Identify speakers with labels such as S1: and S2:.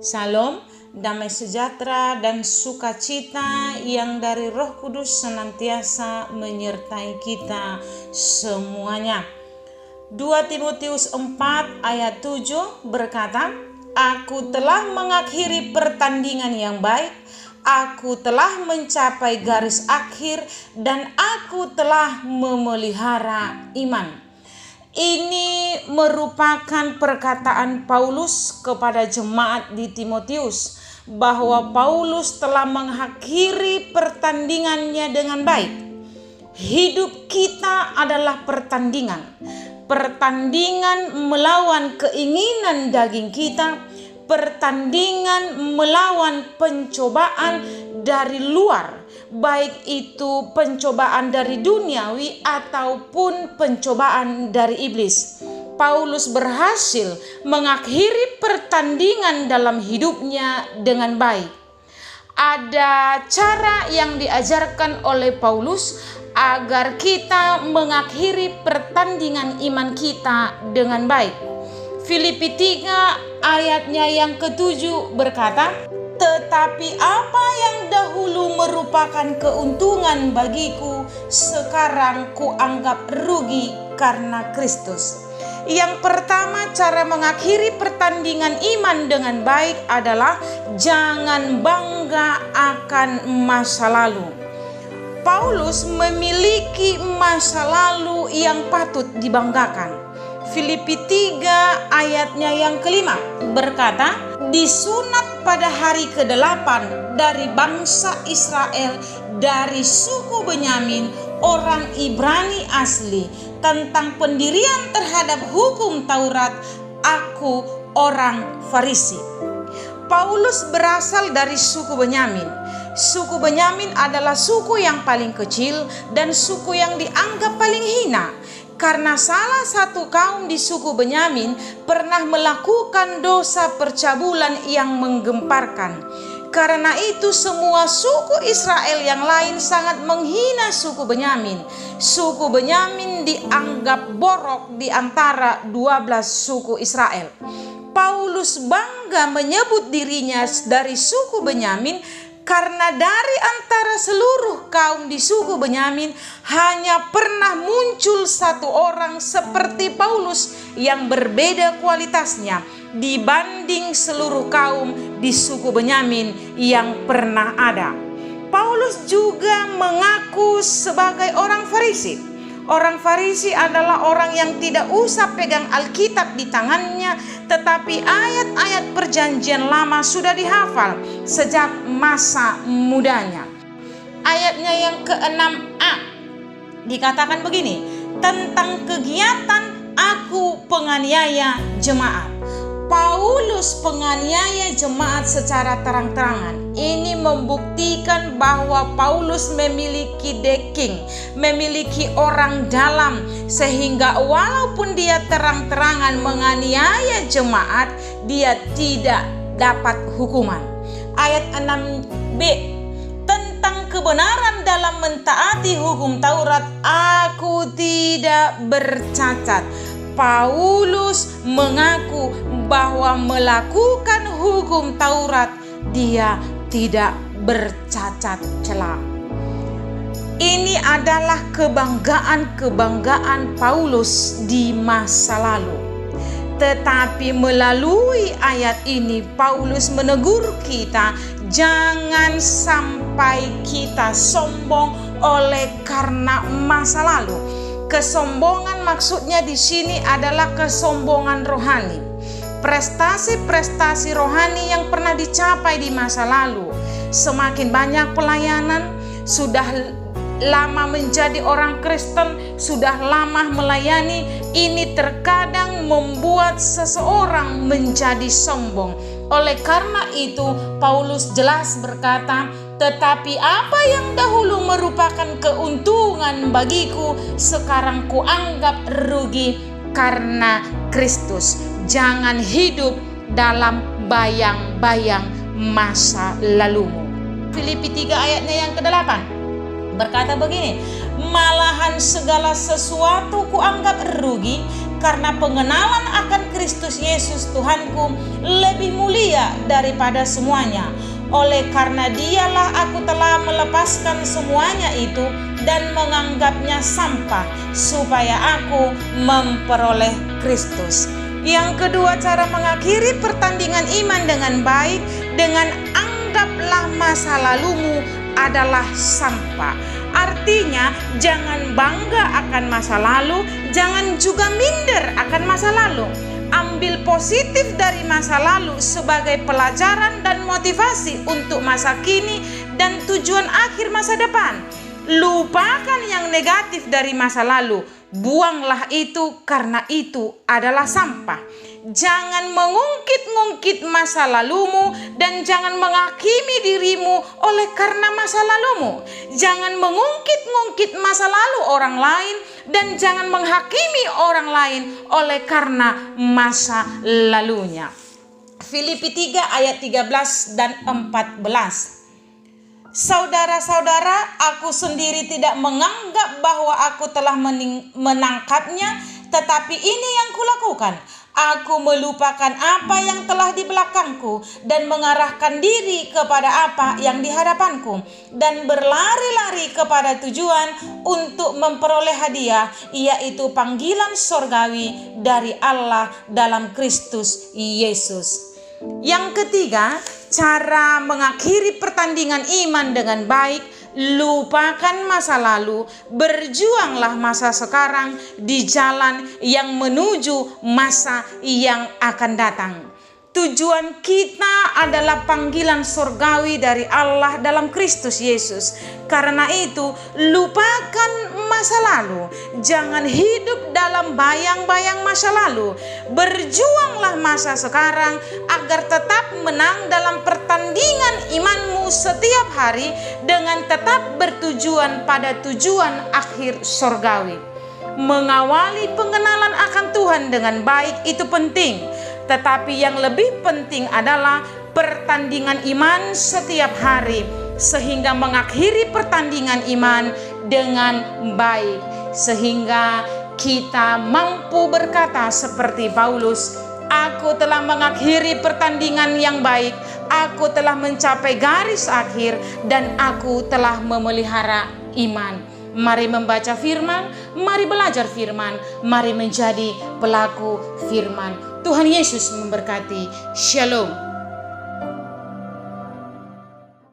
S1: Salam, damai sejahtera dan sukacita yang dari Roh Kudus senantiasa menyertai kita semuanya. 2 Timotius 4 ayat 7 berkata, "Aku telah mengakhiri pertandingan yang baik, aku telah mencapai garis akhir, dan aku telah memelihara iman." Ini merupakan perkataan Paulus kepada jemaat di Timotius bahwa Paulus telah mengakhiri pertandingannya dengan baik. Hidup kita adalah pertandingan. Pertandingan melawan keinginan daging kita, pertandingan melawan pencobaan dari luar, baik itu pencobaan dari duniawi ataupun pencobaan dari iblis. Paulus berhasil mengakhiri pertandingan dalam hidupnya dengan baik. Ada cara yang diajarkan oleh Paulus agar kita mengakhiri pertandingan iman kita dengan baik. Filipi 3 ayatnya yang ke-7 berkata, "Tetapi apa yang dahulu merupakan keuntungan bagiku, sekarang kuanggap rugi karena Kristus." Yang pertama, cara mengakhiri pertandingan iman dengan baik adalah jangan bangga akan masa lalu. Paulus memiliki masa lalu yang patut dibanggakan. Filipi 3 ayatnya yang ke-5 berkata, "Disunat pada hari ke-8 dari bangsa Israel, dari suku Benyamin, orang Ibrani asli, tentang pendirian terhadap hukum Taurat, aku orang Farisi." Paulus berasal dari suku Benyamin. Suku Benyamin adalah suku yang paling kecil dan suku yang dianggap paling hina. Karena salah satu kaum di suku Benyamin pernah melakukan dosa percabulan yang menggemparkan. Karena itu semua suku Israel yang lain sangat menghina suku Benyamin. Suku Benyamin dianggap borok di antara 12 suku Israel. Paulus bangga menyebut dirinya dari suku Benyamin karena dari antara seluruh kaum di suku Benyamin hanya pernah muncul satu orang seperti Paulus yang berbeda kualitasnya dibanding seluruh kaum di suku Benyamin yang pernah ada. Paulus juga mengaku sebagai orang Farisi. Orang Farisi adalah orang yang tidak usah pegang Alkitab di tangannya, tetapi ayat-ayat perjanjian lama sudah dihafal sejak masa mudanya. Ayatnya yang ke-6a dikatakan begini, "Tentang kegiatan aku penganiaya jemaat." Paulus penganiaya jemaat secara terang-terangan. Ini membuktikan bahwa Paulus memiliki backing, memiliki orang dalam, sehingga walaupun dia terang-terangan menganiaya jemaat, dia tidak dapat hukuman. Ayat 6b, "Tentang kebenaran dalam mentaati hukum Taurat, aku tidak bercacat." Paulus mengaku bahwa melakukan hukum Taurat dia tidak bercacat celah. Ini adalah kebanggaan Paulus di masa lalu. Tetapi melalui ayat ini Paulus menegur kita, jangan sampai kita sombong oleh karena masa lalu. Kesombongan maksudnya di sini adalah kesombongan rohani. Prestasi-prestasi rohani yang pernah dicapai di masa lalu. Semakin banyak pelayanan, sudah lama menjadi orang Kristen, sudah lama melayani, ini terkadang membuat seseorang menjadi sombong. Oleh karena itu, Paulus jelas berkata, "Tetapi apa yang dahulu merupakan keuntungan bagiku, sekarang kuanggap rugi karena Kristus." Jangan hidup dalam bayang-bayang masa lalumu. Filipi 3 ayatnya yang ke-8 berkata begini, "Malahan segala sesuatu kuanggap rugi karena pengenalan akan Kristus Yesus Tuhanku lebih mulia mulia daripada semuanya. Oleh karena dialah aku telah melepaskan semuanya itu dan menganggapnya sampah, supaya aku memperoleh Kristus. Yang kedua, cara mengakhiri pertandingan iman dengan baik dengan anggaplah masa lalumu adalah sampah. Artinya, jangan bangga akan masa lalu, jangan juga minder akan masa lalu. Ambil positif dari masa lalu sebagai pelajaran dan motivasi untuk masa kini dan tujuan akhir masa depan. Lupakan yang negatif dari masa lalu. Buanglah itu karena itu adalah sampah. Jangan mengungkit-ungkit masa lalumu dan jangan menghakimi dirimu oleh karena masa lalumu. Jangan mengungkit-ungkit masa lalu orang lain dan jangan menghakimi orang lain oleh karena masa lalunya. Filipi 3 ayat 13 dan 14. Saudara-saudara, aku sendiri tidak menganggap bahwa aku telah menangkapnya, tetapi ini yang kulakukan. Aku melupakan apa yang telah di belakangku dan mengarahkan diri kepada apa yang di hadapanku dan berlari-lari kepada tujuan untuk memperoleh hadiah, yaitu panggilan sorgawi dari Allah dalam Kristus Yesus. Yang ketiga, cara mengakhiri pertandingan iman dengan baik, lupakan masa lalu, berjuanglah masa sekarang di jalan yang menuju masa yang akan datang. Tujuan kita adalah panggilan surgawi dari Allah dalam Kristus Yesus. Karena itu, lupakan masa lalu. Jangan hidup dalam bayang-bayang masa lalu. Berjuanglah masa sekarang agar tetap menang dalam pertandingan imanmu setiap hari dengan tetap bertujuan pada tujuan akhir surgawi. Mengawali pengenalan akan Tuhan dengan baik itu penting. Tetapi yang lebih penting adalah pertandingan iman setiap hari, sehingga mengakhiri pertandingan iman dengan baik, sehingga kita mampu berkata seperti Paulus, aku telah mengakhiri pertandingan yang baik, aku telah mencapai garis akhir, dan aku telah memelihara iman. Mari membaca firman, mari belajar firman, mari menjadi pelaku firman. Tuhan Yesus memberkati. Shalom.